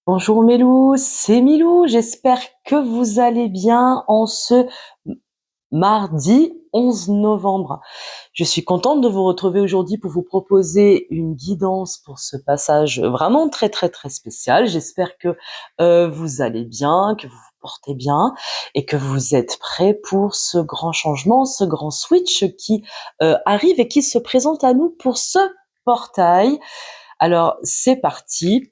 Bonjour Mélou, c'est Milou, j'espère que vous allez bien en ce mardi 11 novembre. Je suis contente de vous retrouver aujourd'hui pour vous proposer une guidance pour ce passage vraiment très très très spécial. J'espère que vous allez bien, que vous vous portez bien et que vous êtes prêts pour ce grand changement, ce grand switch qui arrive et qui se présente à nous pour ce portail. Alors c'est parti.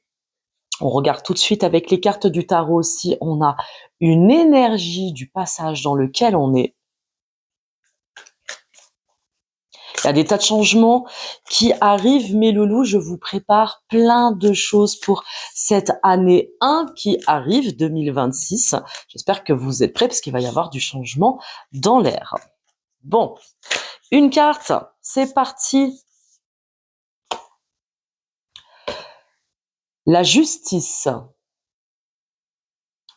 On regarde tout de suite avec les cartes du tarot si on a une énergie du passage dans lequel on est. Il y a des tas de changements qui arrivent, mes loulous. Je vous prépare plein de choses pour cette année 1 qui arrive, 2026. J'espère que vous êtes prêts parce qu'il va y avoir du changement dans l'air. Bon, une carte, c'est parti. La justice.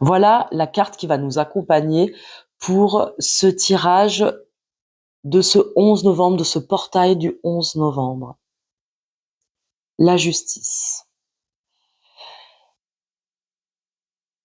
Voilà la carte qui va nous accompagner pour ce tirage de ce 11 novembre, de ce portail du 11 novembre. La justice.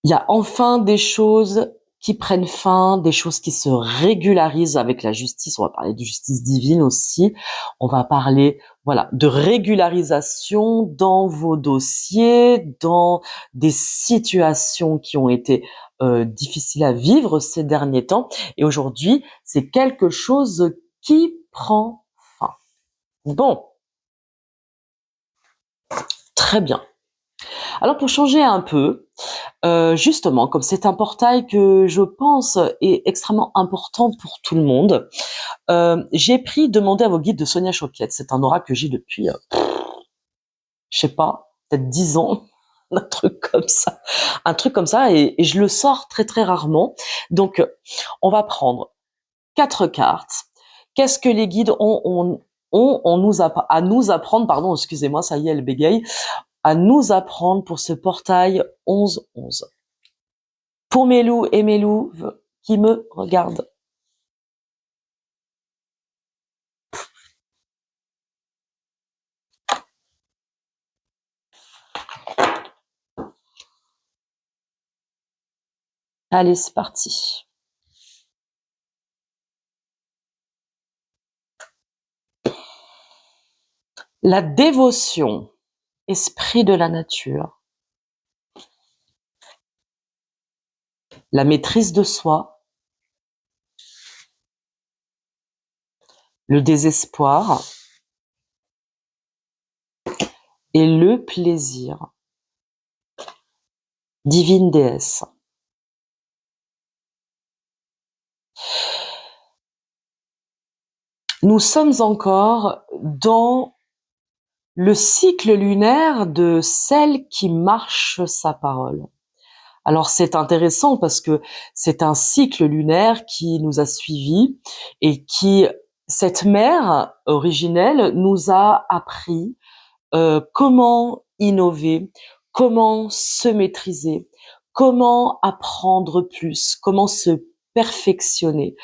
Il y a enfin des choses qui prennent fin, des choses qui se régularisent avec la justice. On va parler de justice divine aussi. On va parler, voilà, de régularisation dans vos dossiers, dans des situations qui ont été difficiles à vivre ces derniers temps. Et aujourd'hui, c'est quelque chose qui prend fin. Bon, très bien. Alors pour changer un peu, justement, comme c'est un portail que je pense est extrêmement important pour tout le monde, j'ai demandé à vos guides de Sonia Choquette. C'est un aura que j'ai depuis, je sais pas, peut-être 10 ans, un truc comme ça. Un truc comme ça, et je le sors très très rarement. Donc, on va prendre 4 cartes. Qu'est-ce que les guides à nous apprendre, pardon, excusez-moi, ça y est, elle bégaye, à nous apprendre pour ce portail 11-11. Pour mes loups et mes louves qui me regardent. Allez, c'est parti. La dévotion, esprit de la nature. La maîtrise de soi. Le désespoir. Et le plaisir. Divine déesse. Nous sommes encore dans le cycle lunaire de celle qui marche sa parole. Alors c'est intéressant parce que c'est un cycle lunaire qui nous a suivis et qui, cette mère originelle, nous a appris comment innover, comment se maîtriser, comment apprendre plus, comment se perfectionner,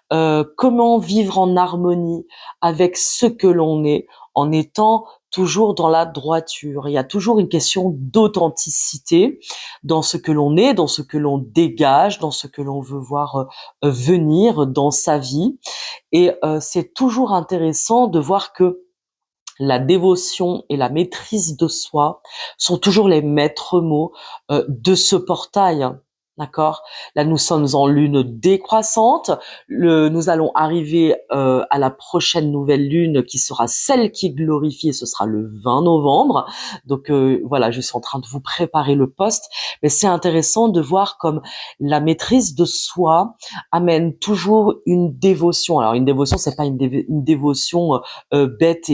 comment vivre en harmonie avec ce que l'on est, en étant toujours dans la droiture. Il y a toujours une question d'authenticité dans ce que l'on est, dans ce que l'on dégage, dans ce que l'on veut voir venir dans sa vie. Et c'est toujours intéressant de voir que la dévotion et la maîtrise de soi sont toujours les maîtres mots de ce portail. D'accord? Là, nous sommes en lune décroissante. Nous allons arriver à la prochaine nouvelle lune qui sera celle qui glorifie, et ce sera le 20 novembre. Donc voilà, je suis en train de vous préparer le poste. Mais c'est intéressant de voir comme la maîtrise de soi amène toujours une dévotion. Alors une dévotion, c'est pas une dévotion bête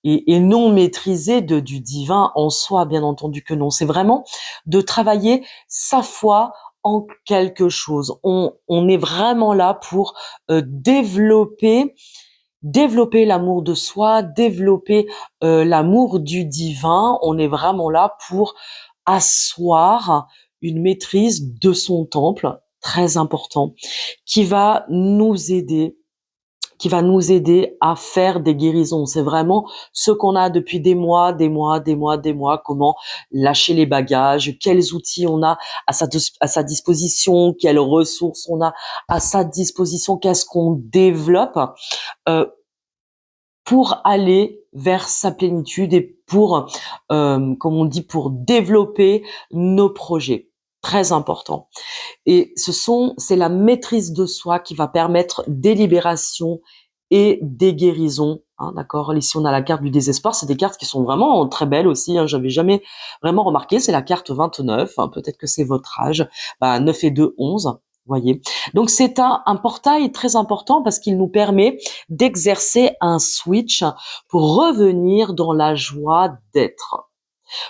et non maîtrisée du divin en soi, bien entendu que non. C'est vraiment de travailler sa foi en quelque chose. On est vraiment là pour développer l'amour de soi, développer l'amour du divin. On est vraiment là pour asseoir une maîtrise de son temple, très important, qui va nous aider qui va nous aider à faire des guérisons. C'est vraiment ce qu'on a depuis des mois, des mois, des mois, des mois, comment lâcher les bagages, quels outils on a à sa disposition, quelles ressources on a à sa disposition, qu'est-ce qu'on développe euh, pour aller vers sa plénitude et pour, comme on dit, pour développer nos projets. Très important. Et c'est la maîtrise de soi qui va permettre des libérations et des guérisons. Hein, d'accord. Ici, on a la carte du désespoir. C'est des cartes qui sont vraiment très belles aussi. Hein, j'avais jamais vraiment remarqué. C'est la carte 29. Hein, peut-être que c'est votre âge. 9 et 2, 11. Voyez. Donc c'est un portail très important parce qu'il nous permet d'exercer un switch pour revenir dans la joie d'être,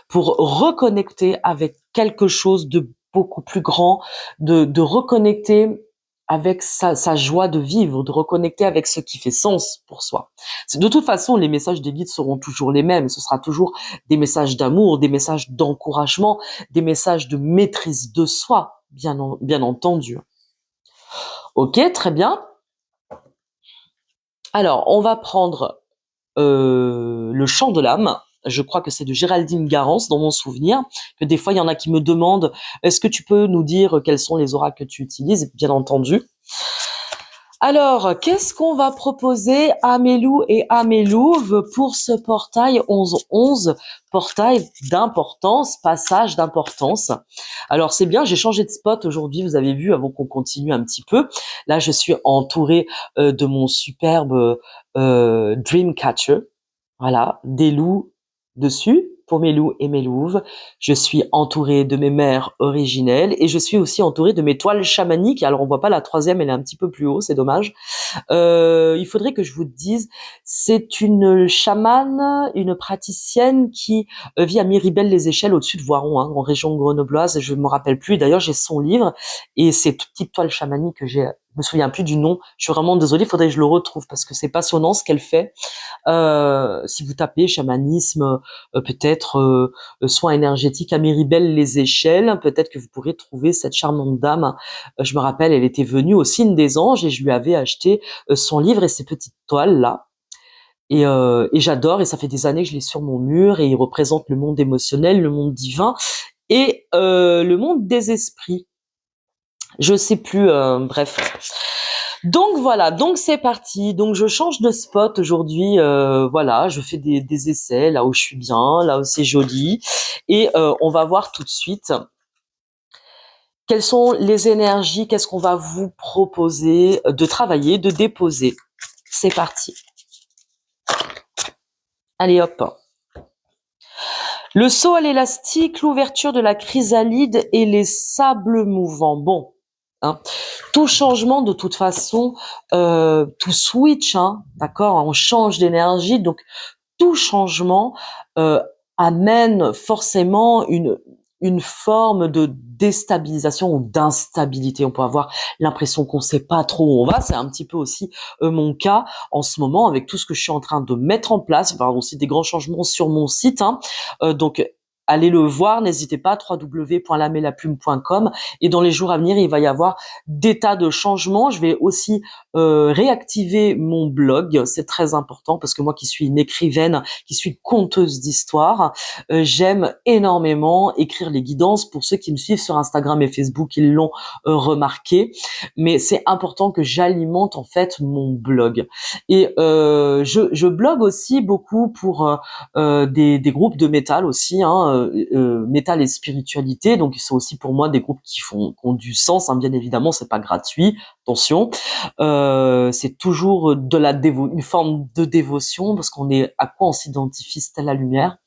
pour reconnecter avec quelque chose de beaucoup plus grand, de reconnecter avec sa joie de vivre, de reconnecter avec ce qui fait sens pour soi. De toute façon, les messages des guides seront toujours les mêmes. Ce sera toujours des messages d'amour, des messages d'encouragement, des messages de maîtrise de soi, bien entendu. Ok, très bien. Alors, on va prendre le chant de l'âme. Je crois que c'est de Géraldine Garance dans mon souvenir, que des fois il y en a qui me demandent est-ce que tu peux nous dire quels sont les oracles que tu utilises, bien entendu. Alors, qu'est-ce qu'on va proposer à Mélou et à Mélouve pour ce portail 11-11, portail d'importance, passage d'importance. Alors, c'est bien, j'ai changé de spot aujourd'hui, vous avez vu, avant qu'on continue un petit peu. Là, je suis entourée de mon superbe Dreamcatcher. Voilà, des loups dessus pour mes loups et mes louves. Je suis entourée de mes mères originelles et je suis aussi entourée de mes toiles chamaniques. Alors on voit pas la troisième, elle est un petit peu plus haut, c'est dommage. Il faudrait que je vous dise, c'est une chamane, une praticienne qui vit à Miribel-les-Échelles au-dessus de Voiron, hein, en région grenobloise. Je me rappelle plus. D'ailleurs, j'ai son livre et ces petites toiles chamaniques que j'ai. Je me souviens plus du nom. Je suis vraiment désolée. Il faudrait que je le retrouve parce que c'est passionnant ce qu'elle fait. Si vous tapez chamanisme, peut-être soins énergétiques à Miribel-les-Échelles, peut-être que vous pourrez trouver cette charmante dame. Je me rappelle, elle était venue au Signe des Anges et je lui avais acheté son livre et ses petites toiles là. Et j'adore, et ça fait des années que je l'ai sur mon mur, et il représente le monde émotionnel, le monde divin et le monde des esprits. Je sais plus, bref. Donc voilà, donc c'est parti. Donc je change de spot aujourd'hui. Voilà, je fais des essais là où je suis bien, là où c'est joli, et on va voir tout de suite quelles sont les énergies, qu'est-ce qu'on va vous proposer de travailler, de déposer. C'est parti. Allez hop. Le saut à l'élastique, l'ouverture de la chrysalide et les sables mouvants. Bon, hein. Tout changement, de toute façon, tout switch, hein, d'accord, on change d'énergie, donc tout changement amène forcément une forme de déstabilisation ou d'instabilité. On peut avoir l'impression qu'on ne sait pas trop où on va. C'est un petit peu aussi mon cas en ce moment avec tout ce que je suis en train de mettre en place. Enfin, aussi des grands changements sur mon site. Hein. Donc, allez le voir, n'hésitez pas, www.lamélaplume.com. Et dans les jours à venir, il va y avoir des tas de changements. Je vais aussi réactiver mon blog. C'est très important parce que moi qui suis une écrivaine, qui suis conteuse d'histoires, j'aime énormément écrire les guidances. Pour ceux qui me suivent sur Instagram et Facebook, ils l'ont remarqué. Mais c'est important que j'alimente en fait mon blog. Et je blogue aussi beaucoup pour des groupes de métal aussi, hein, métal et spiritualité. Donc c'est aussi pour moi des groupes qui ont du sens, hein, bien évidemment, c'est pas gratuit. Attention, c'est toujours une forme de dévotion parce qu'on est à quoi on s'identifie, c'est à la lumière.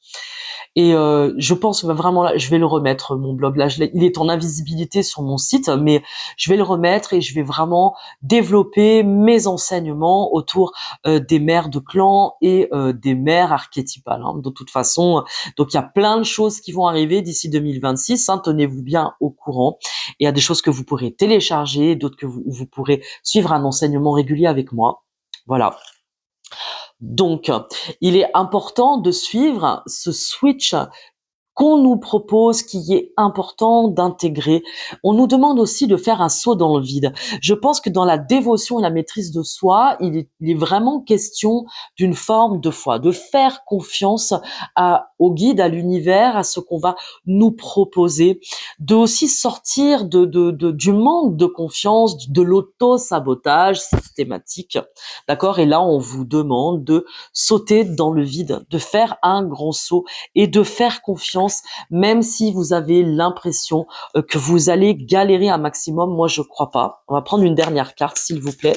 Et je pense vraiment là, je vais le remettre mon blog là, il est en invisibilité sur mon site, mais je vais le remettre et je vais vraiment développer mes enseignements autour des mères de clan et des mères archétypales. Hein. De toute façon, donc il y a plein de choses qui vont arriver d'ici 2026. Hein, tenez-vous bien au courant. Il y a des choses que vous pourrez télécharger, d'autres que vous pourrez suivre un enseignement régulier avec moi. Voilà. Donc, il est important de suivre ce switch qu'on nous propose, qui est important d'intégrer. On nous demande aussi de faire un saut dans le vide. Je pense que dans la dévotion et la maîtrise de soi, il est vraiment question d'une forme de foi, de faire confiance au guide, à l'univers, à ce qu'on va nous proposer, de aussi sortir du manque de confiance, de l'auto-sabotage systématique. D'accord? Et là, on vous demande de sauter dans le vide, de faire un grand saut et de faire confiance, même si vous avez l'impression que vous allez galérer un maximum. Moi, je crois pas. On va prendre une dernière carte, s'il vous plaît.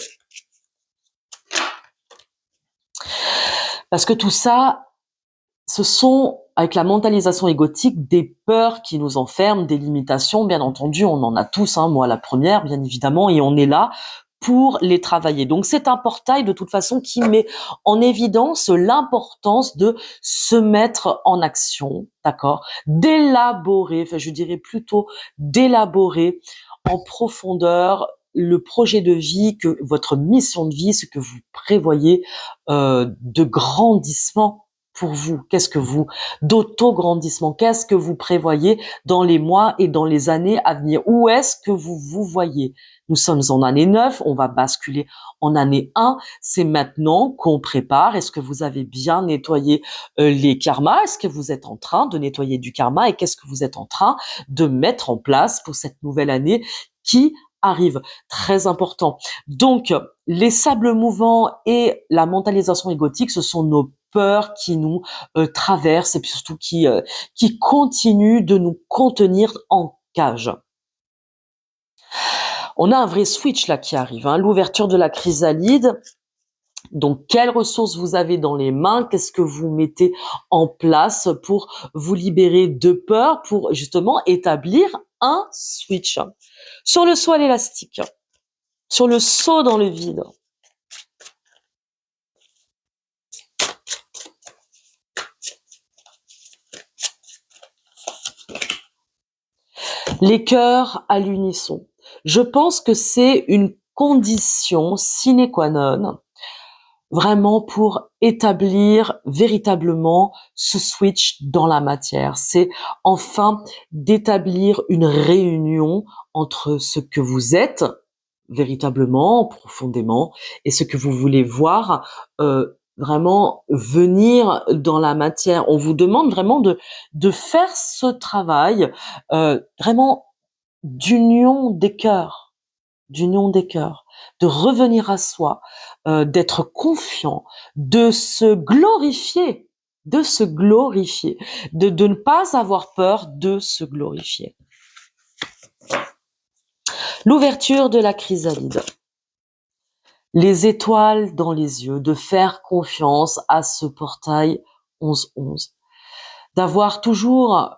Parce que tout ça, ce sont, avec la mentalisation égotique, des peurs qui nous enferment, des limitations. Bien entendu, on en a tous, hein, moi la première, bien évidemment, et on est là pour les travailler. Donc c'est un portail de toute façon qui met en évidence l'importance de se mettre en action, d'accord, d'élaborer, enfin je dirais plutôt d'élaborer en profondeur le projet de vie, que votre mission de vie, ce que vous prévoyez de grandissement pour vous. Qu'est-ce que vous, d'auto-grandissement, qu'est-ce que vous prévoyez dans les mois et dans les années à venir? Où est-ce que vous vous voyez? Nous sommes en année 9, on va basculer en année 1. C'est maintenant qu'on prépare. Est-ce que vous avez bien nettoyé les karmas? Est-ce que vous êtes en train de nettoyer du karma? Et qu'est-ce que vous êtes en train de mettre en place pour cette nouvelle année qui arrive? Très important. Donc, les sables mouvants et la mentalisation égotique, ce sont nos peurs qui nous traversent et puis surtout qui continuent de nous contenir en cage. On a un vrai switch là qui arrive, hein, l'ouverture de la chrysalide. Donc, quelles ressources vous avez dans les mains? Qu'est-ce que vous mettez en place pour vous libérer de peur, pour justement établir un switch sur le saut à l'élastique, sur le saut dans le vide? Les cœurs à l'unisson. Je pense que c'est une condition sine qua non, vraiment pour établir véritablement ce switch dans la matière. C'est enfin d'établir une réunion entre ce que vous êtes véritablement, profondément, et ce que vous voulez voir vraiment venir dans la matière. On vous demande vraiment de faire ce travail vraiment d'union des cœurs, de revenir à soi, d'être confiant, de se glorifier, de ne pas avoir peur de se glorifier. L'ouverture de la chrysalide. Les étoiles dans les yeux, de faire confiance à ce portail 11-11. D'avoir toujours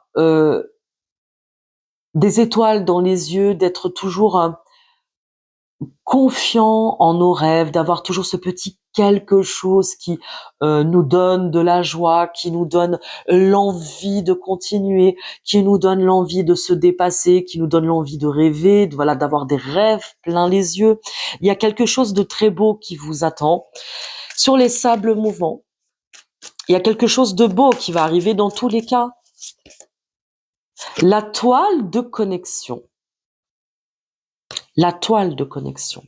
des étoiles dans les yeux, d'être toujours confiant en nos rêves, d'avoir toujours ce petit quelque chose qui nous donne de la joie, qui nous donne l'envie de continuer, qui nous donne l'envie de se dépasser, qui nous donne l'envie de rêver, voilà, d'avoir des rêves plein les yeux. Il y a quelque chose de très beau qui vous attend. Sur les sables mouvants, il y a quelque chose de beau qui va arriver dans tous les cas. La toile de connexion. La toile de connexion.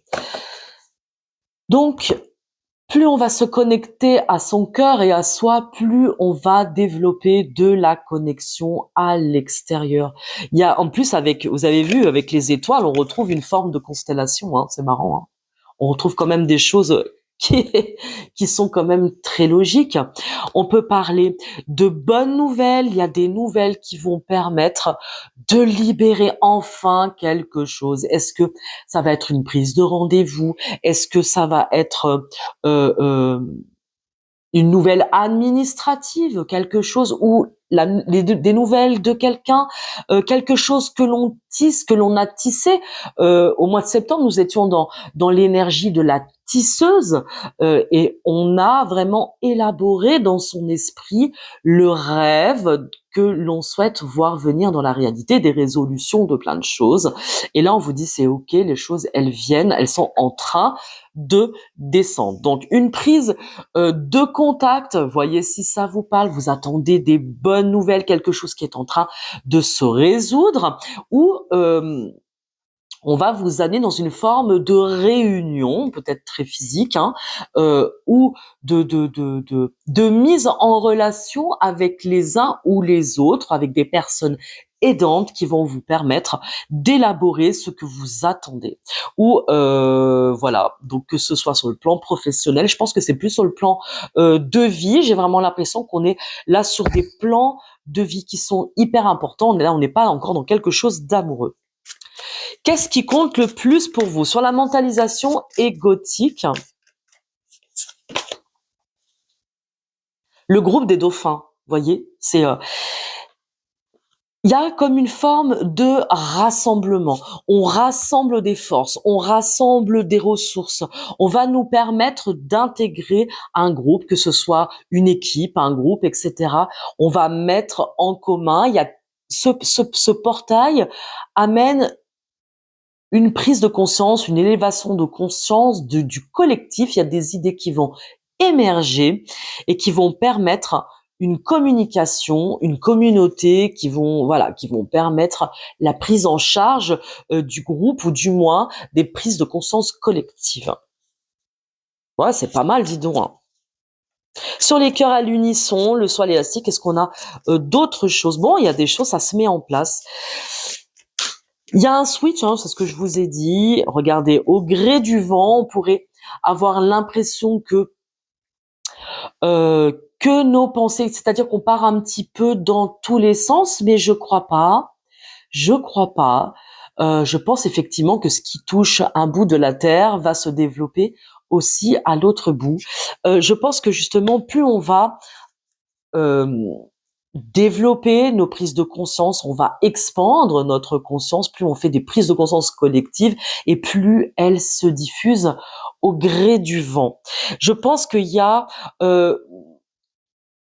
Donc, plus on va se connecter à son cœur et à soi, plus on va développer de la connexion à l'extérieur. Il y a, en plus, vous avez vu, avec les étoiles, on retrouve une forme de constellation, hein, c'est marrant, hein. On retrouve quand même des choses qui, qui sont quand même très logiques. On peut parler de bonnes nouvelles. Il y a des nouvelles qui vont permettre de libérer enfin quelque chose. Est-ce que ça va être une prise de rendez-vous? Est-ce que ça va être une nouvelle administrative, quelque chose ou des nouvelles de quelqu'un, quelque chose que l'on tisse, que l'on a tissé. Au mois de septembre, nous étions dans l'énergie de la tisseuse et on a vraiment élaboré dans son esprit le rêve que l'on souhaite voir venir dans la réalité, des résolutions de plein de choses. Et là, on vous dit c'est ok, les choses elles viennent, elles sont en train de descendre. Donc une prise de contact, voyez si ça vous parle, vous attendez des bonnes bonne nouvelle, quelque chose qui est en train de se résoudre, ou on va vous amener dans une forme de réunion, peut-être très physique, hein, ou de mise en relation avec les uns ou les autres, avec des personnes aidantes qui vont vous permettre d'élaborer ce que vous attendez. Ou voilà, donc que ce soit sur le plan professionnel, je pense que c'est plus sur le plan de vie. J'ai vraiment l'impression qu'on est là sur des plans de vie qui sont hyper importants. On est là, on n'est pas encore dans quelque chose d'amoureux. Qu'est-ce qui compte le plus pour vous? Sur la mentalisation égotique, le groupe des dauphins, voyez, c'est il y a comme une forme de rassemblement. On rassemble des forces, on rassemble des ressources. On va nous permettre d'intégrer un groupe, que ce soit une équipe, un groupe, etc. On va mettre en commun. Il y a ce portail amène une prise de conscience, une élévation de conscience du collectif. Il y a des idées qui vont émerger et qui vont permettre une communication, une communauté qui vont permettre la prise en charge du groupe ou du moins des prises de conscience collectives. Ouais, c'est pas mal, dis donc, hein. Sur les cœurs à l'unisson, le soie élastique, est-ce qu'on a d'autres choses? Bon, il y a des choses, ça se met en place. Il y a un switch, hein, c'est ce que je vous ai dit. Regardez, au gré du vent, on pourrait avoir l'impression que nos pensées, c'est-à-dire qu'on part un petit peu dans tous les sens, mais je crois pas. Je crois pas. Je pense effectivement que ce qui touche un bout de la terre va se développer aussi à l'autre bout. Je pense que justement, plus on va euh, développer nos prises de conscience, on va expandre notre conscience, plus on fait des prises de conscience collectives et plus elles se diffusent au gré du vent. Je pense qu'il y a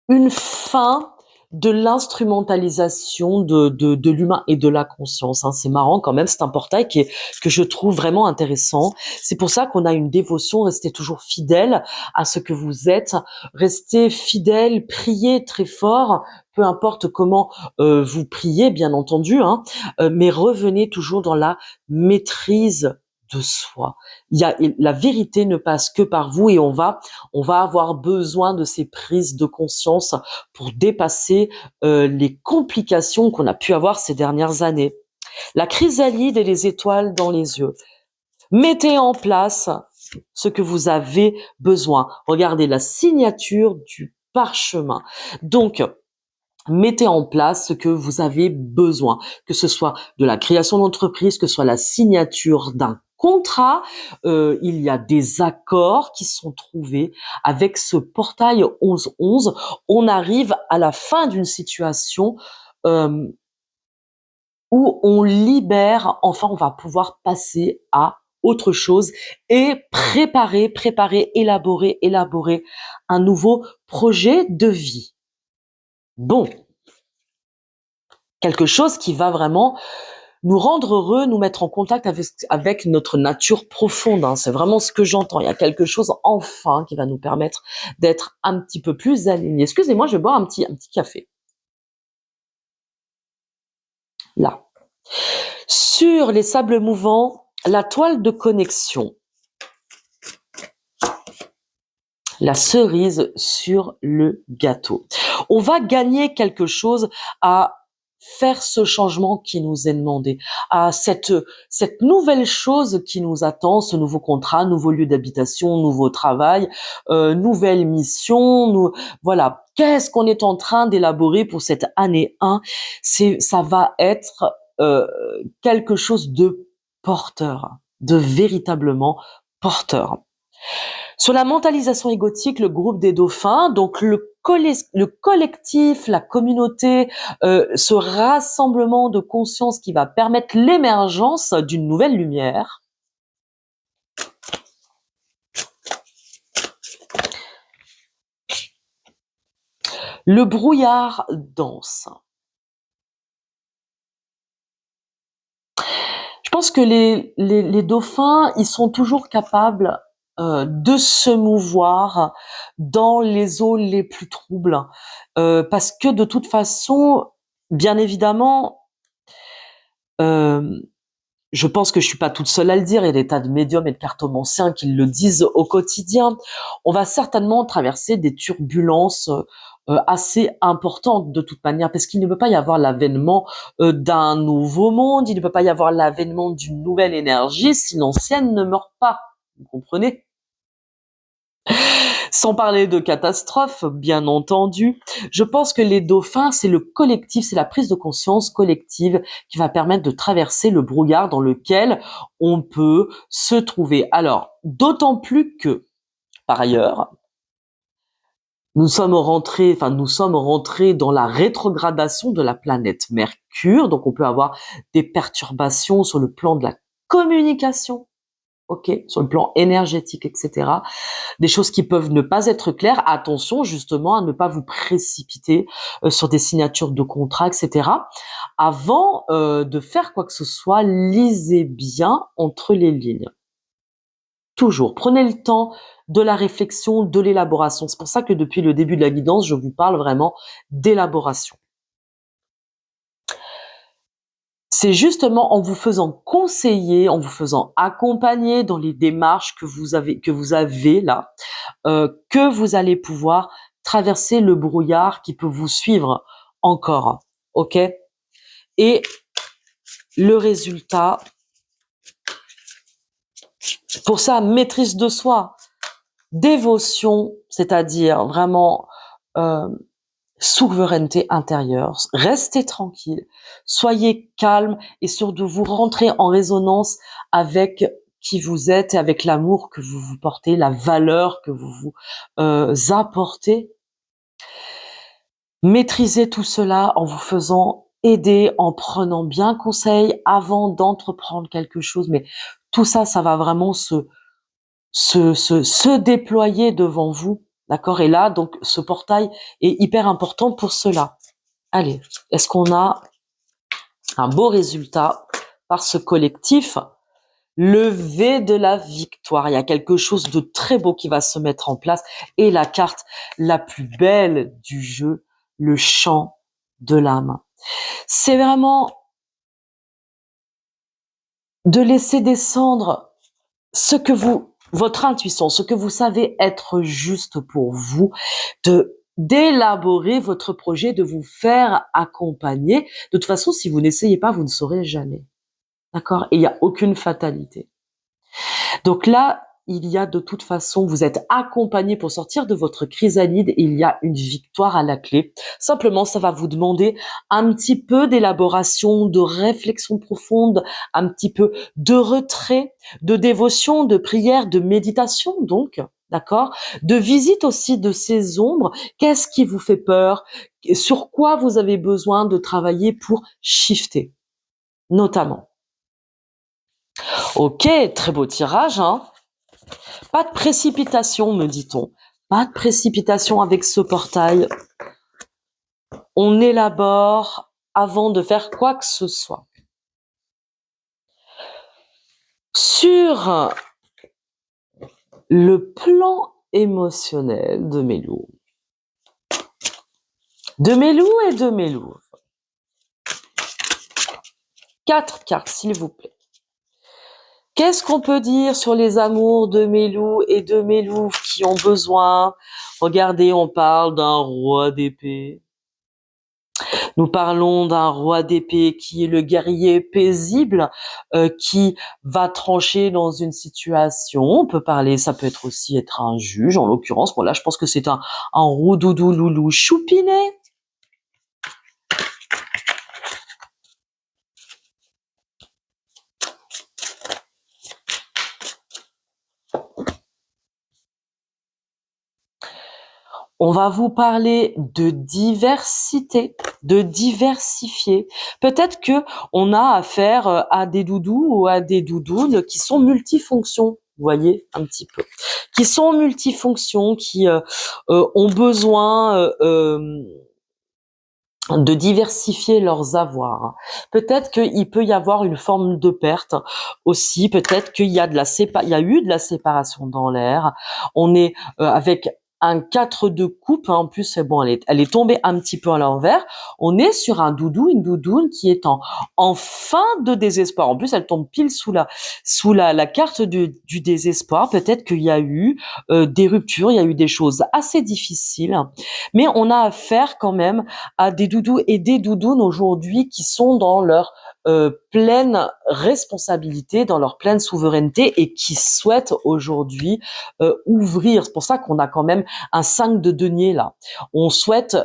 une fin de l'instrumentalisation de l'humain et de la conscience, hein. C'est marrant quand même, c'est un portail que je trouve vraiment intéressant. C'est pour ça qu'on a une dévotion, restez toujours fidèle à ce que vous êtes, restez fidèle, priez très fort, peu importe comment vous priez, bien entendu, hein, mais revenez toujours dans la maîtrise de soi. La vérité ne passe que par vous et on va avoir besoin de ces prises de conscience pour dépasser les complications qu'on a pu avoir ces dernières années. La chrysalide et les étoiles dans les yeux. Mettez en place ce que vous avez besoin. Regardez la signature du parchemin. Donc, mettez en place ce que vous avez besoin, que ce soit de la création d'entreprise, que ce soit la signature d'un contrat, il y a des accords qui sont trouvés avec ce portail 11-11. On arrive à la fin d'une situation euh, où on libère, enfin on va pouvoir passer à autre chose et élaborer un nouveau projet de vie. Bon, quelque chose qui va vraiment nous rendre heureux, nous mettre en contact avec notre nature profonde, hein. C'est vraiment ce que j'entends. Il y a quelque chose enfin qui va nous permettre d'être un petit peu plus alignés. Excusez-moi, je vais boire un petit café. Là. Sur les sables mouvants, la toile de connexion. La cerise sur le gâteau. On va gagner quelque chose à faire ce changement qui nous est demandé, à cette nouvelle chose qui nous attend, ce nouveau contrat, nouveau lieu d'habitation, nouveau travail, nouvelle mission, voilà. Qu'est-ce qu'on est en train d'élaborer pour cette année 1? Ça va être quelque chose de porteur, de véritablement porteur. Sur la mentalisation égotique, le groupe des dauphins, donc le collectif, la communauté, ce rassemblement de conscience qui va permettre l'émergence d'une nouvelle lumière. Le brouillard danse. Je pense que les dauphins, ils sont toujours capables de se mouvoir dans les eaux les plus troubles, parce que de toute façon, bien évidemment, hem, je pense que je suis pas toute seule à le dire, il y a des tas de médiums et de cartomanciens qui le disent au quotidien. On va certainement traverser des turbulences, assez importantes de toute manière, parce qu'il ne peut pas y avoir l'avènement, d'un nouveau monde, il ne peut pas y avoir l'avènement d'une nouvelle énergie si l'ancienne ne meurt pas. Vous comprenez? Sans parler de catastrophes, bien entendu. Je pense que les dauphins, c'est le collectif, c'est la prise de conscience collective qui va permettre de traverser le brouillard dans lequel on peut se trouver. Alors, d'autant plus que, par ailleurs, nous sommes rentrés dans la rétrogradation de la planète Mercure, donc on peut avoir des perturbations sur le plan de la communication, ok, sur le plan énergétique, etc. Des choses qui peuvent ne pas être claires. Attention justement à ne pas vous précipiter sur des signatures de contrats, etc. Avant de faire quoi que ce soit, lisez bien entre les lignes. Toujours. Prenez le temps de la réflexion, de l'élaboration. C'est pour ça que depuis le début de la guidance, je vous parle vraiment d'élaboration. C'est justement en vous faisant conseiller, en vous faisant accompagner dans les démarches que vous avez là, que vous allez pouvoir traverser le brouillard qui peut vous suivre encore, ok? Et le résultat, pour ça, maîtrise de soi, dévotion, c'est-à-dire vraiment euh, souveraineté intérieure, restez tranquille, soyez calme et surtout vous rentrez en résonance avec qui vous êtes et avec l'amour que vous vous portez, la valeur que vous vous apportez. Maîtrisez tout cela en vous faisant aider, en prenant bien conseil avant d'entreprendre quelque chose. Mais tout ça, ça va vraiment se déployer devant vous. D'accord? Et là, donc, ce portail est hyper important pour cela. Allez, est-ce qu'on a un beau résultat par ce collectif? Le V de la victoire. Il y a quelque chose de très beau qui va se mettre en place. Et la carte la plus belle du jeu, le chant de l'âme. C'est vraiment de laisser descendre votre intuition, ce que vous savez être juste pour vous, d'élaborer votre projet, de vous faire accompagner. De toute façon, si vous n'essayez pas, vous ne saurez jamais. D'accord? Et il n'y a aucune fatalité. Donc là, il y a de toute façon, vous êtes accompagné pour sortir de votre chrysalide et il y a une victoire à la clé. Simplement, ça va vous demander un petit peu d'élaboration, de réflexion profonde, un petit peu de retrait, de dévotion, de prière, de méditation donc, d'accord? De visite aussi de ces ombres. Qu'est-ce qui vous fait peur? Sur quoi vous avez besoin de travailler pour shifter, notamment. Ok, très beau tirage, hein? Pas de précipitation, me dit-on. Pas de précipitation avec ce portail. On élabore avant de faire quoi que ce soit. Sur le plan émotionnel de Mélou. De Mélou et de Mélou. 4 cartes, s'il vous plaît. Qu'est-ce qu'on peut dire sur les amours de Mélou et de Mélou qui ont besoin? Regardez, on parle d'un roi d'épée. Nous parlons d'un roi d'épée qui est le guerrier paisible, qui va trancher dans une situation. On peut parler, ça peut être aussi être un juge, en l'occurrence. Bon là, je pense que c'est un roudoudou loulou choupinet. On va vous parler de diversité, de diversifier. Peut-être que on a affaire à des doudous ou à des doudounes qui sont multifonctions, vous voyez, un petit peu, qui sont multifonctions, qui ont besoin de diversifier leurs avoirs. Peut-être qu'il peut y avoir une forme de perte aussi, peut-être qu'il y a il y a eu de la séparation dans l'air. On est avec un 4 de coupe, hein. En plus, c'est bon, elle est tombée un petit peu à l'envers. On est sur un doudou, une doudoune qui est en fin de désespoir. En plus, elle tombe pile la carte du désespoir. Peut-être qu'il y a eu des ruptures, il y a eu des choses assez difficiles, mais on a affaire quand même à des doudous et des doudounes aujourd'hui qui sont dans leur pleine responsabilité, dans leur pleine souveraineté et qui souhaitent aujourd'hui ouvrir. C'est pour ça qu'on a quand même un 5 de denier là. On souhaite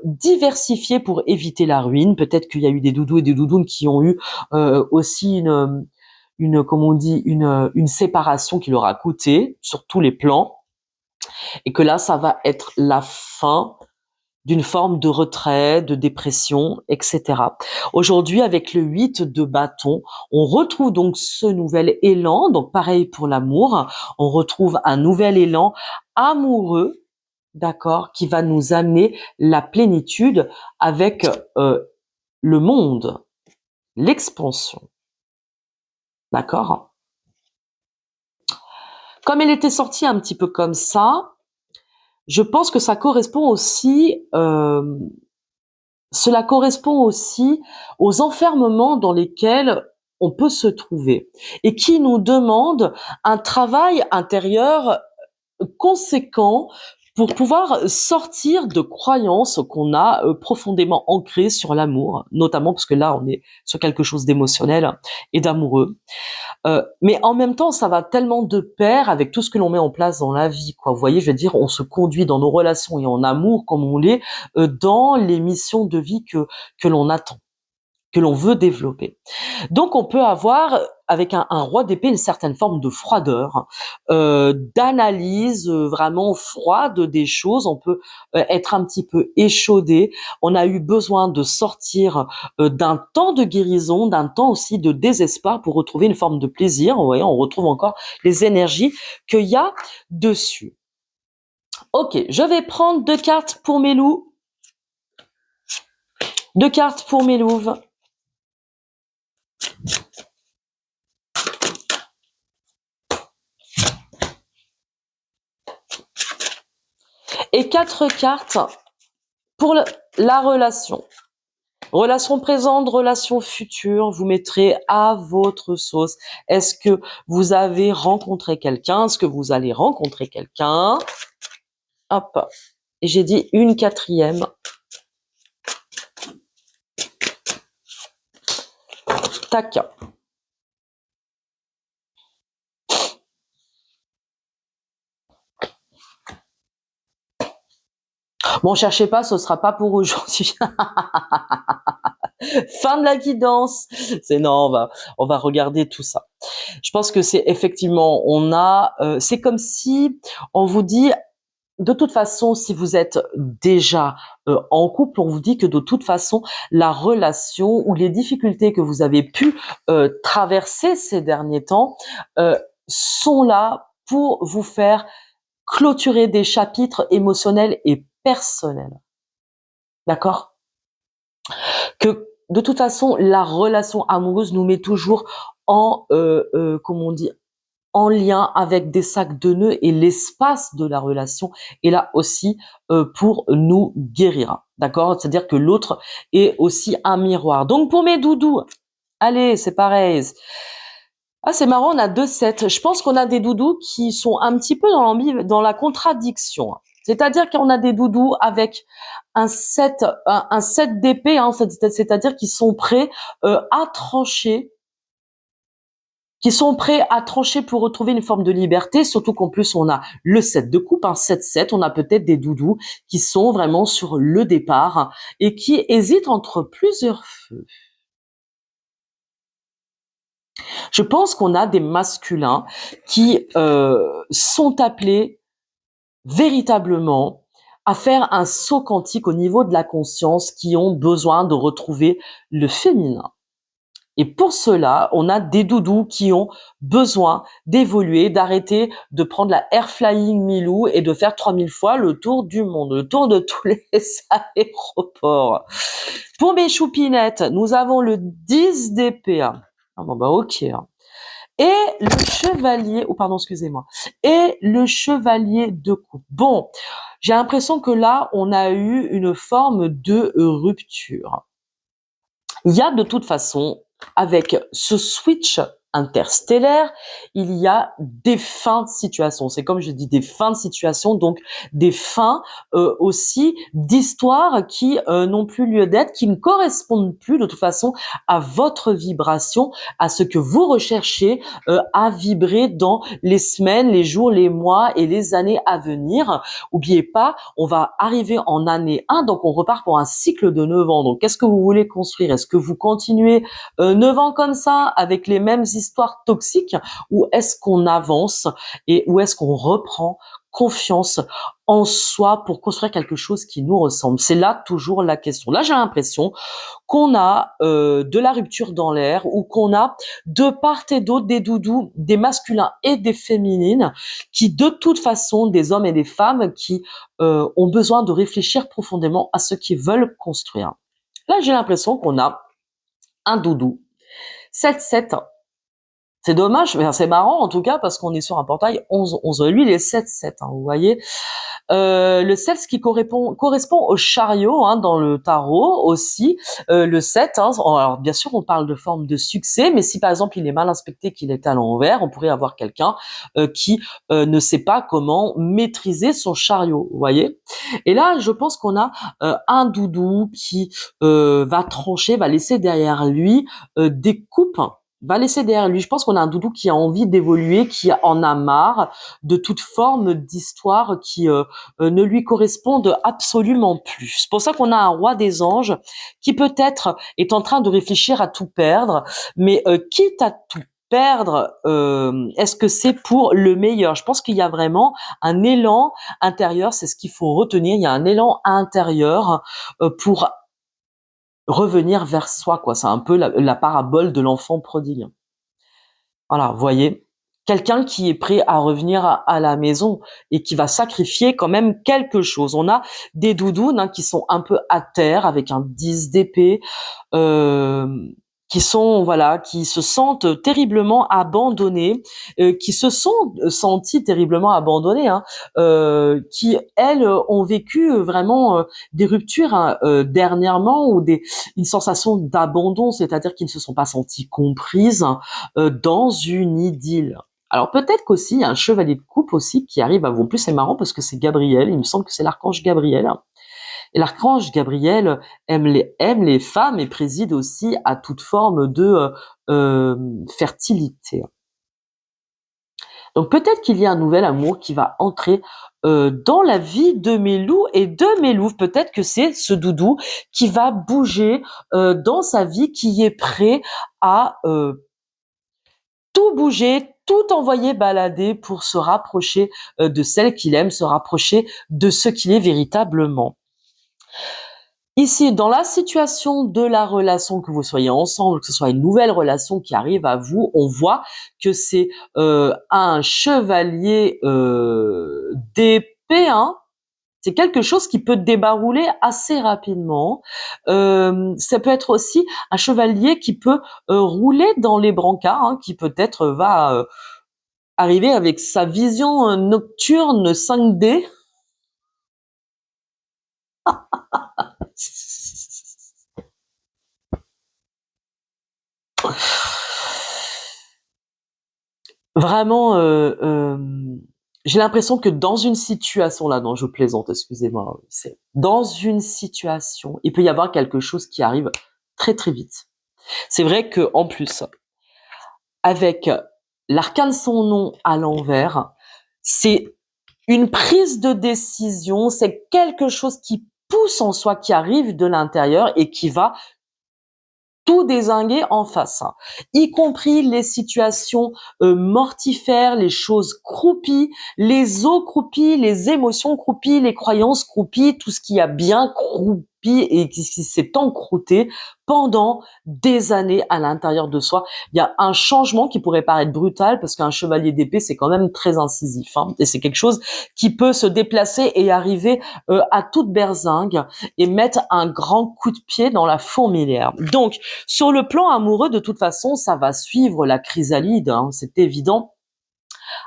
diversifier pour éviter la ruine. Peut-être qu'il y a eu des doudous et des doudounes qui ont eu aussi comme on dit, une séparation qui leur a coûté sur tous les plans, et que là, ça va être la fin d'une forme de retrait, de dépression, etc. Aujourd'hui, avec le 8 de bâton, on retrouve donc ce nouvel élan. Donc pareil pour l'amour, on retrouve un nouvel élan amoureux, d'accord, qui va nous amener la plénitude avec le monde, l'expansion, d'accord. Comme elle était sortie un petit peu comme ça, je pense que ça correspond aussi cela correspond aussi aux enfermements dans lesquels on peut se trouver et qui nous demandent un travail intérieur conséquent pour pouvoir sortir de croyances qu'on a profondément ancrées sur l'amour, notamment parce que là, on est sur quelque chose d'émotionnel et d'amoureux. Mais en même temps, ça va tellement de pair avec tout ce que l'on met en place dans la vie, quoi. Vous voyez, je veux dire, on se conduit dans nos relations et en amour comme on l'est dans les missions de vie que l'on attend, que l'on veut développer. Donc, on peut avoir, avec un roi d'épée, une certaine forme de froideur, d'analyse vraiment froide des choses. On peut être un petit peu échaudé. On a eu besoin de sortir d'un temps de guérison, d'un temps aussi de désespoir pour retrouver une forme de plaisir. Vous voyez, on retrouve encore les énergies qu'il y a dessus. Ok, je vais prendre 2 cartes pour mes loups. 2 cartes pour mes louves. Et 4 cartes pour la relation. Relation présente, relation future, vous mettrez à votre sauce. Est-ce que vous avez rencontré quelqu'un? Est-ce que vous allez rencontrer quelqu'un? Hop. Et j'ai dit une 4e. Tac. Bon, cherchez pas, ce sera pas pour aujourd'hui. Fin de la guidance. C'est non, on va regarder tout ça. Je pense que c'est effectivement, c'est comme si on vous dit, de toute façon, si vous êtes déjà en couple, on vous dit que de toute façon, la relation ou les difficultés que vous avez pu traverser ces derniers temps sont là pour vous faire clôturer des chapitres émotionnels et personnels. D'accord? Que de toute façon, la relation amoureuse nous met toujours comment on dit, en lien avec des sacs de nœuds, et l'espace de la relation est là aussi pour nous guérir. D'accord? C'est-à-dire que l'autre est aussi un miroir. Donc pour mes doudous, allez, c'est pareil. Ah, c'est marrant, on a 2 7. Je pense qu'on a des doudous qui sont un petit peu dans la contradiction. C'est-à-dire qu'on a des doudous avec un 7, un 7 d'épée, hein, c'est-à-dire qu'ils sont prêts à trancher, pour retrouver une forme de liberté, surtout qu'en plus on a le 7 de coupe, un 7-7, on a peut-être des doudous qui sont vraiment sur le départ et qui hésitent entre plusieurs feux. Je pense qu'on a des masculins qui sont appelés véritablement à faire un saut quantique au niveau de la conscience, qui ont besoin de retrouver le féminin. Et pour cela, on a des doudous qui ont besoin d'évoluer, d'arrêter de prendre la Air Flying Milou et de faire 3000 fois le tour du monde, le tour de tous les aéroports. Pour mes choupinettes, nous avons le 10 d'épée. Ah bon, bah ok. Et le chevalier, oh pardon, excusez-moi, et le chevalier de coupe. Bon, j'ai l'impression que là, on a eu une forme de rupture. Il y a de toute façon, avec ce switch interstellaire, il y a des fins de situation. C'est comme je dis, des fins de situation, donc des fins aussi d'histoires qui n'ont plus lieu d'être, qui ne correspondent plus de toute façon à votre vibration, à ce que vous recherchez à vibrer dans les semaines, les jours, les mois et les années à venir. Oubliez pas, on va arriver en année 1, donc on repart pour un cycle de 9 ans. Donc qu'est-ce que vous voulez construire? Est-ce que vous continuez 9 ans comme ça, avec les mêmes histoires toxiques, ou est-ce qu'on avance et où est-ce qu'on reprend confiance en soi pour construire quelque chose qui nous ressemble? C'est là toujours la question. Là, j'ai l'impression qu'on a de la rupture dans l'air, ou qu'on a de part et d'autre des doudous, des masculins et des féminines, qui de toute façon, des hommes et des femmes qui ont besoin de réfléchir profondément à ce qu'ils veulent construire. Là, j'ai l'impression qu'on a un doudou 7-7. C'est dommage, mais c'est marrant en tout cas, parce qu'on est sur un portail 11-11. Lui, il est 7-7, hein, vous voyez. Le 7, ce qui correspond au chariot, hein, dans le tarot aussi. Le 7, hein, alors bien sûr, on parle de forme de succès, mais si par exemple il est mal inspecté, qu'il est à l'envers, on pourrait avoir quelqu'un qui ne sait pas comment maîtriser son chariot, vous voyez. Et là, je pense qu'on a un doudou qui va trancher, va laisser derrière lui des coupes, va laisser derrière lui. Je pense qu'on a un doudou qui a envie d'évoluer, qui en a marre de toute forme d'histoire qui ne lui correspondent absolument plus. C'est pour ça qu'on a un roi des anges qui peut-être est en train de réfléchir à tout perdre, mais quitte à tout perdre, est-ce que c'est pour le meilleur? Je pense qu'il y a vraiment un élan intérieur, c'est ce qu'il faut retenir. Il y a un élan intérieur pour revenir vers soi, quoi. C'est un peu la parabole de l'enfant prodigue. Voilà, vous voyez, quelqu'un qui est prêt à revenir à la maison et qui va sacrifier quand même quelque chose. On a des doudounes, hein, qui sont un peu à terre avec un 10 d'épée, qui sont, voilà, qui se sentent terriblement abandonnés, qui se sont sentis terriblement abandonnés, hein, qui elles ont vécu vraiment des ruptures, hein, dernièrement, ou une sensation d'abandon, c'est-à-dire qu'ils ne se sont pas sentis comprises dans une idylle. Alors peut-être qu'aussi il y a un chevalier de coupe aussi qui arrive à vous. En plus c'est marrant parce que c'est Gabriel, il me semble que c'est l'archange Gabriel. Et l'archange Gabriel aime les femmes et préside aussi à toute forme de fertilité. Donc peut-être qu'il y a un nouvel amour qui va entrer dans la vie de Mélou et de Mélouve. Peut-être que c'est ce doudou qui va bouger dans sa vie, qui est prêt à tout bouger, tout envoyer balader pour se rapprocher de celle qu'il aime, se rapprocher de ce qu'il est véritablement. Ici, dans la situation de la relation, que vous soyez ensemble, que ce soit une nouvelle relation qui arrive à vous, on voit que c'est un chevalier d'épée, hein. C'est quelque chose qui peut débarouler assez rapidement. Ça peut être aussi un chevalier qui peut rouler dans les brancards, hein, qui peut-être va arriver avec sa vision nocturne 5D. Vraiment, j'ai l'impression que dans une situation là, non, je plaisante, excusez-moi, c'est dans une situation, il peut y avoir quelque chose qui arrive très très vite. C'est vrai que en plus, avec l'arcane son nom à l'envers, c'est une prise de décision, c'est quelque chose qui pousse en soi, qui arrive de l'intérieur et qui va tout dézinguer en face, hein, y compris les situations mortifères, les choses croupies, les os croupis, les émotions croupies, les croyances croupies, tout ce qui a bien croupi accroupi et qui s'est encrouté pendant des années à l'intérieur de soi. Il y a un changement qui pourrait paraître brutal parce qu'un chevalier d'épée, c'est quand même très incisif, hein, et c'est quelque chose qui peut se déplacer et arriver à toute berzingue et mettre un grand coup de pied dans la fourmilière. Donc, sur le plan amoureux, de toute façon, ça va suivre la chrysalide, hein, c'est évident.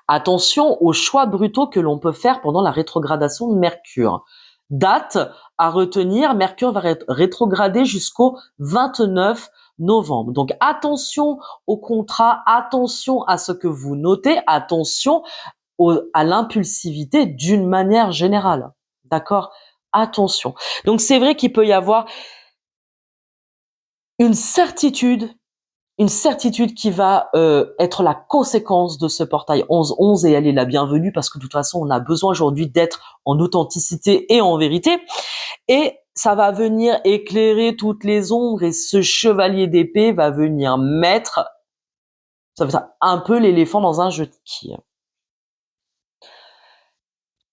Attention aux choix brutaux que l'on peut faire pendant la rétrogradation de Mercure. Date à retenir, Mercure va rétrograder jusqu'au 29 novembre. Donc attention au contrat, attention à ce que vous notez, attention à l'impulsivité d'une manière générale. D'accord? Attention. Donc c'est vrai qu'il peut y avoir une certitude qui va être la conséquence de ce portail 11-11 et elle est la bienvenue parce que de toute façon, on a besoin aujourd'hui d'être en authenticité et en vérité. Et ça va venir éclairer toutes les ombres et ce chevalier d'épée va venir mettre un peu l'éléphant dans un jeu de quilles.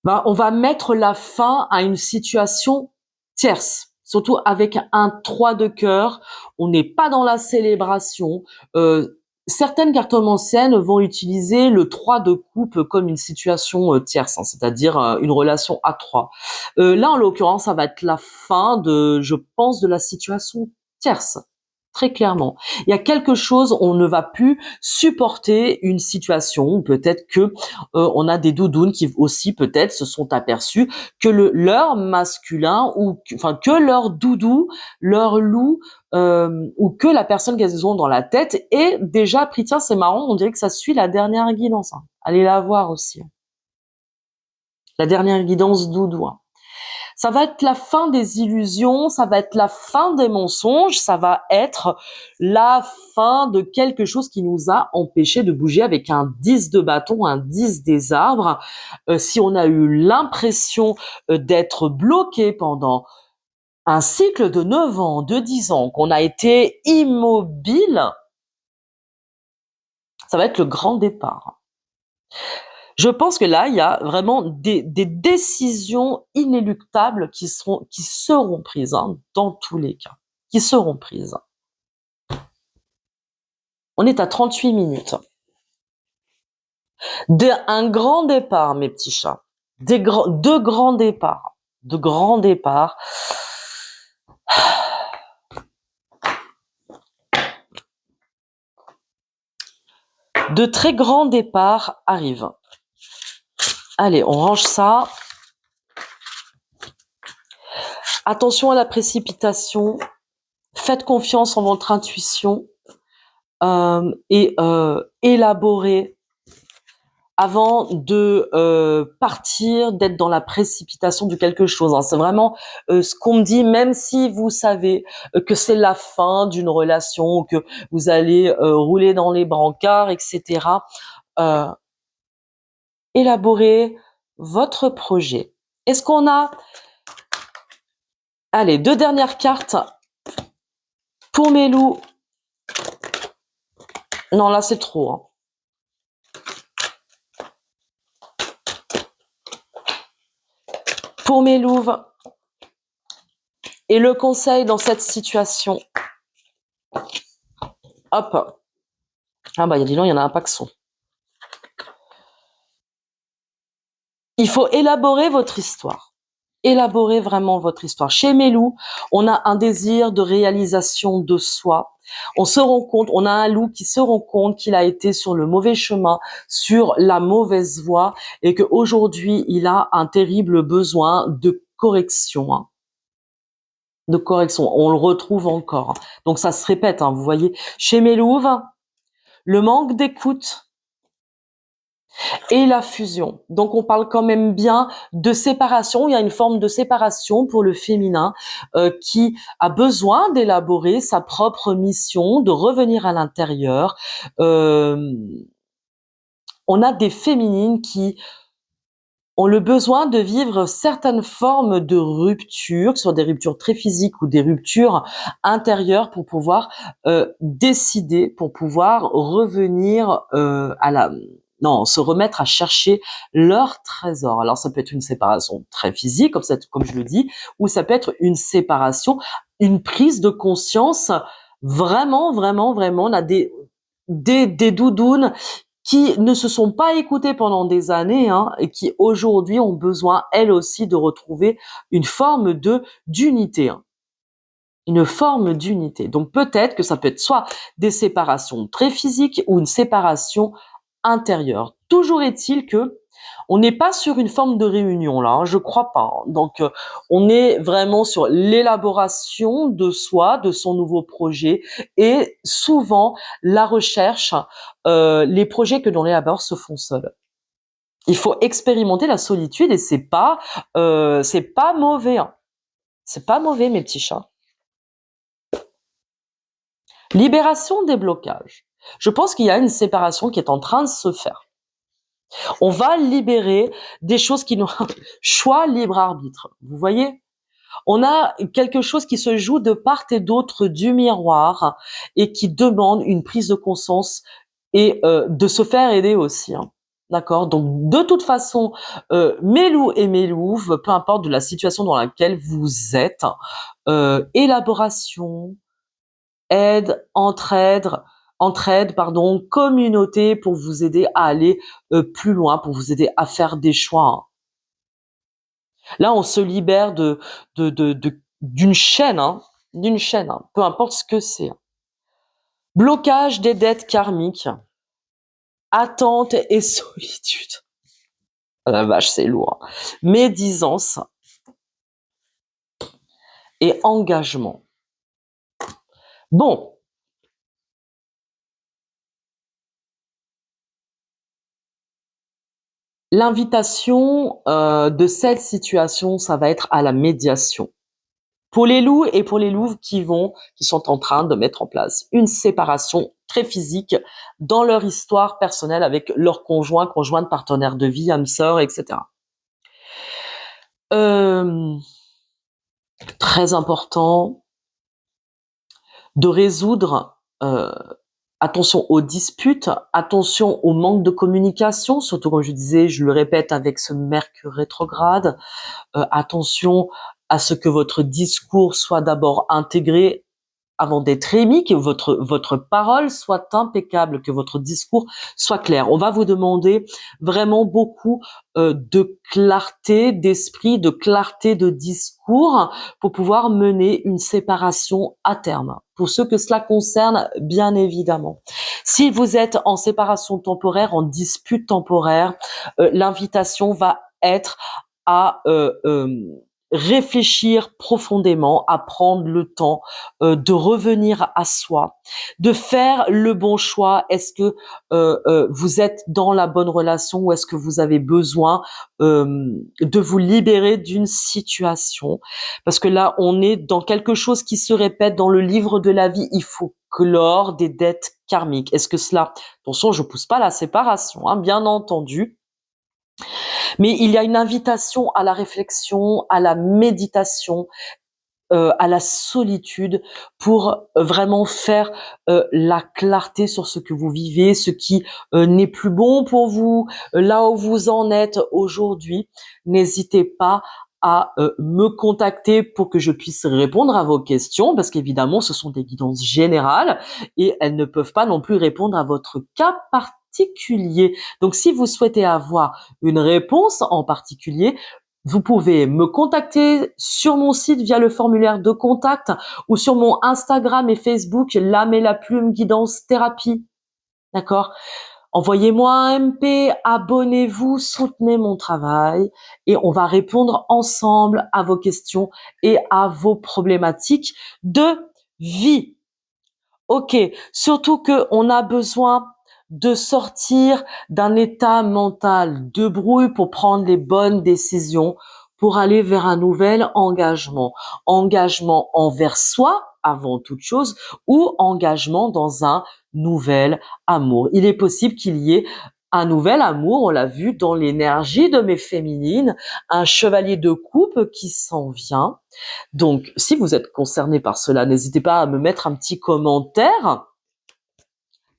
On va mettre la fin à une situation tierce. Surtout avec un 3 de cœur, on n'est pas dans la célébration. Certaines cartomanciennes vont utiliser le 3 de coupe comme une situation tierce, hein, c'est-à-dire une relation à 3. Là, en l'occurrence, ça va être la fin je pense, de la situation tierce. Très clairement. Il y a quelque chose, on ne va plus supporter une situation, peut-être que on a des doudounes qui aussi peut-être se sont aperçus que leur masculin que leur doudou, leur loup ou que la personne qu'elles ont dans la tête est déjà pris. Tiens, c'est marrant, on dirait que ça suit la dernière guidance. Hein. Allez la voir aussi. La dernière guidance doudou. Hein. Ça va être la fin des illusions, ça va être la fin des mensonges, ça va être la fin de quelque chose qui nous a empêché de bouger avec un 10 de bâton, un 10 des arbres. Si on a eu l'impression d'être bloqué pendant un cycle de 9 ans, de 10 ans, qu'on a été immobile, ça va être le grand départ. Je pense que là, il y a vraiment des décisions inéluctables qui seront prises, hein, dans tous les cas, qui seront prises. On est à 38 minutes. Un grand départ, mes petits chats. Deux grands départs. De grands départs. De très grands départs arrivent. Allez, on range ça. Attention à la précipitation. Faites confiance en votre intuition et élaborez avant de partir, d'être dans la précipitation de quelque chose. Hein. C'est vraiment ce qu'on me dit, même si vous savez que c'est la fin d'une relation, que vous allez rouler dans les brancards, etc. Élaborez votre projet. Est-ce qu'on a... Allez, 2 dernières cartes pour mes loups. Non, là, c'est trop. Hein. Pour mes louves. Et le conseil dans cette situation. Hop. Ah bah, dis donc, il y en a un paxon. Il faut élaborer votre histoire. Élaborer vraiment votre histoire. Chez mes loups, on a un désir de réalisation de soi. On se rend compte, on a un loup qui se rend compte qu'il a été sur le mauvais chemin, sur la mauvaise voie, et qu'aujourd'hui, il a un terrible besoin de correction. Hein. De correction. On le retrouve encore. Donc ça se répète, hein, vous voyez. Chez mes louves, le manque d'écoute et la fusion. Donc on parle quand même bien de séparation. Il y a une forme de séparation pour le féminin qui a besoin d'élaborer sa propre mission, de revenir à l'intérieur. On a des féminines qui ont le besoin de vivre certaines formes de ruptures, que ce soit des ruptures très physiques ou des ruptures intérieures pour pouvoir décider, pour pouvoir revenir non, se remettre à chercher leur trésor. Alors ça peut être une séparation très physique, comme je le dis, ou ça peut être une séparation, une prise de conscience vraiment, vraiment, vraiment. On a des doudounes qui ne se sont pas écoutées pendant des années, hein, et qui aujourd'hui ont besoin, elles aussi, de retrouver une forme d'unité, hein. Une forme d'unité. Donc peut-être que ça peut être soit des séparations très physiques ou une séparation intérieure. Toujours est-il que on n'est pas sur une forme de réunion là, hein, je crois pas, hein. Donc on est vraiment sur l'élaboration de soi, de son nouveau projet et souvent la recherche, les projets que l'on élabore se font seuls. Il faut expérimenter la solitude et c'est pas mauvais, hein. C'est pas mauvais mes petits chats. Libération des blocages. Je pense qu'il y a une séparation qui est en train de se faire. On va libérer des choses qui n'ont choix, libre arbitre. Vous voyez? On a quelque chose qui se joue de part et d'autre du miroir et qui demande une prise de conscience et de se faire aider aussi, hein. D'accord? Donc de toute façon, mes loups et mes louves, peu importe de la situation dans laquelle vous êtes, élaboration, aide, entraide, pardon, communauté pour vous aider à aller plus loin, pour vous aider à faire des choix, hein. Là, on se libère d'une chaîne, hein, peu importe ce que c'est, hein. Blocage des dettes karmiques, attente et solitude. Ah la vache, c'est lourd, hein. Médisance et engagement. Bon, l'invitation de cette situation, ça va être à la médiation. Pour les loups et pour les louves qui sont en train de mettre en place une séparation très physique dans leur histoire personnelle avec leur conjoint, partenaire de vie, âme sœur, etc. Euh, Très important de résoudre, attention aux disputes, attention au manque de communication, surtout comme je disais, je le répète avec ce Mercure rétrograde, attention à ce que votre discours soit d'abord intégré avant d'être émis, que votre parole soit impeccable, que votre discours soit clair. On va vous demander vraiment beaucoup de clarté d'esprit, de clarté de discours pour pouvoir mener une séparation à terme. Pour ceux que cela concerne, bien évidemment. Si vous êtes en séparation temporaire, en dispute temporaire, l'invitation va être à réfléchir profondément, à prendre le temps de revenir à soi, de faire le bon choix. Est-ce que vous êtes dans la bonne relation ou est-ce que vous avez besoin de vous libérer d'une situation? Parce que là, on est dans quelque chose qui se répète dans le livre de la vie. Il faut clore des dettes karmiques. Est-ce que cela... Attention, je pousse pas la séparation, hein, bien entendu. Mais il y a une invitation à la réflexion, à la méditation, à la solitude pour vraiment faire la clarté sur ce que vous vivez, ce qui n'est plus bon pour vous, là où vous en êtes aujourd'hui. N'hésitez pas à me contacter pour que je puisse répondre à vos questions, parce qu'évidemment, ce sont des guidances générales et elles ne peuvent pas non plus répondre à votre cas particulier. Donc, si vous souhaitez avoir une réponse en particulier, vous pouvez me contacter sur mon site via le formulaire de contact ou sur mon Instagram et Facebook, l'âme et la plume guidance thérapie. D'accord? Envoyez-moi un MP, abonnez-vous, soutenez mon travail et on va répondre ensemble à vos questions et à vos problématiques de vie. Ok, surtout que on a besoin de sortir d'un état mental de brouille pour prendre les bonnes décisions, pour aller vers un nouvel engagement. Engagement envers soi, avant toute chose, ou engagement dans un nouvel amour. Il est possible qu'il y ait un nouvel amour, on l'a vu dans l'énergie de mes féminines, un chevalier de coupe qui s'en vient. Donc, si vous êtes concerné par cela, n'hésitez pas à me mettre un petit commentaire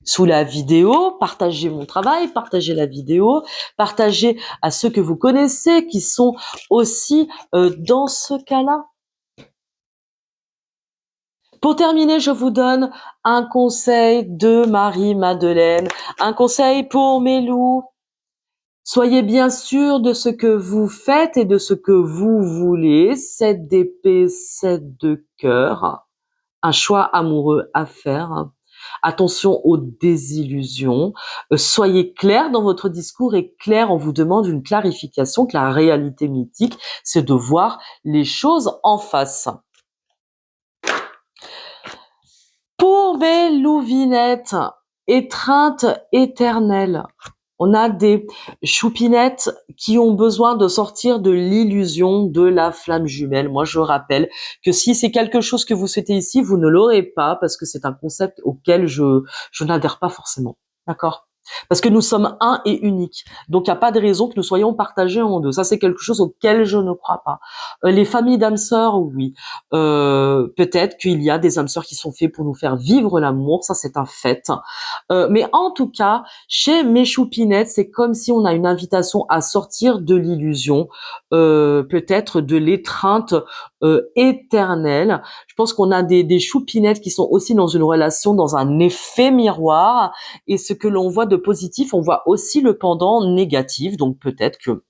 sous la vidéo, partagez mon travail, partagez la vidéo, partagez à ceux que vous connaissez qui sont aussi dans ce cas-là. Pour terminer, je vous donne un conseil de Marie-Madeleine, un conseil pour mes loups. Soyez bien sûr de ce que vous faites et de ce que vous voulez. 7 d'épée, 7 de cœur. Un choix amoureux à faire. Attention aux désillusions. Soyez clair dans votre discours et clair, on vous demande une clarification, que la réalité mythique, c'est de voir les choses en face. Pour mes louvinettes, étreinte éternelle. On a des choupinettes qui ont besoin de sortir de l'illusion de la flamme jumelle. Moi, je rappelle que si c'est quelque chose que vous souhaitez ici, vous ne l'aurez pas parce que c'est un concept auquel je n'adhère pas forcément. D'accord? Parce que nous sommes un et unique. Donc, il n'y a pas de raison que nous soyons partagés en deux. Ça, c'est quelque chose auquel je ne crois pas. Les familles d'âmes sœurs, oui. Peut-être qu'il y a des âmes sœurs qui sont faits pour nous faire vivre l'amour. Ça, c'est un fait. Mais en tout cas, chez mes choupinettes, c'est comme si on a une invitation à sortir de l'illusion, peut-être de l'étreinte éternelle. Je pense qu'on a des choupinettes qui sont aussi dans une relation, dans un effet miroir, et ce que l'on voit de positif, on voit aussi le pendant négatif. Donc peut-être que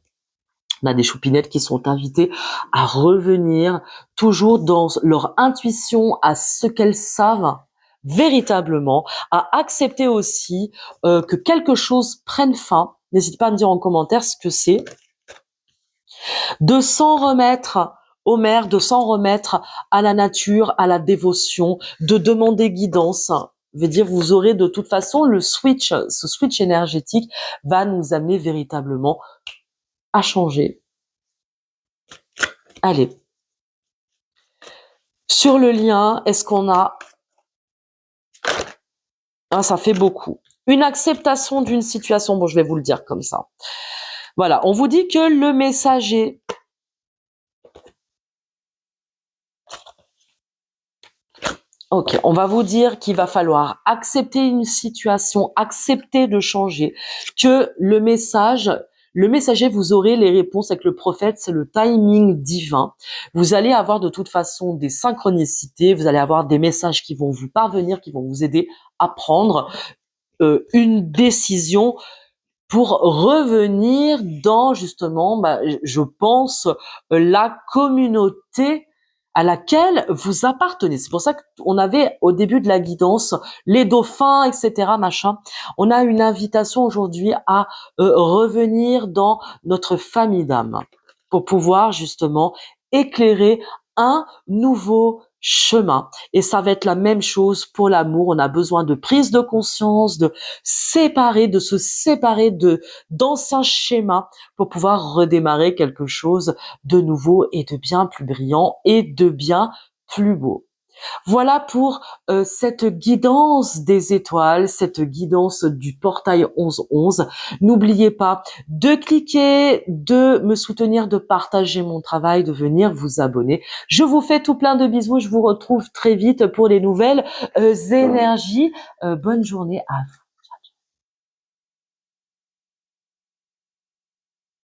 on a des choupinettes qui sont invitées à revenir toujours dans leur intuition, à ce qu'elles savent véritablement, à accepter aussi que quelque chose prenne fin. N'hésitez pas à me dire en commentaire ce que c'est. De s'en remettre aux mères, de s'en remettre à la nature, à la dévotion, de demander guidance. Je veux dire, vous aurez de toute façon ce switch énergétique va nous amener véritablement à changer. Allez. Sur le lien, est-ce qu'on a... Ah, ça fait beaucoup. Une acceptation d'une situation. Bon, je vais vous le dire comme ça. Voilà, on vous dit que le messager... Ok, on va vous dire qu'il va falloir accepter une situation, accepter de changer, que le messager, vous aurez les réponses avec le prophète, c'est le timing divin. Vous allez avoir de toute façon des synchronicités, vous allez avoir des messages qui vont vous parvenir, qui vont vous aider à prendre une décision pour revenir dans justement, je pense, la communauté à laquelle vous appartenez. C'est pour ça qu'on avait au début de la guidance les dauphins, etc., machin. On a une invitation aujourd'hui à revenir dans notre famille d'âme pour pouvoir justement éclairer un nouveau chemin. Et ça va être la même chose pour l'amour. On a besoin de prise de conscience, de se séparer d'anciens schémas pour pouvoir redémarrer quelque chose de nouveau et de bien plus brillant et de bien plus beau. Voilà pour cette guidance des étoiles, cette guidance du portail 1111. N'oubliez pas de cliquer, de me soutenir, de partager mon travail, de venir vous abonner. Je vous fais tout plein de bisous. Je vous retrouve très vite pour les nouvelles énergies. Bonne journée à vous.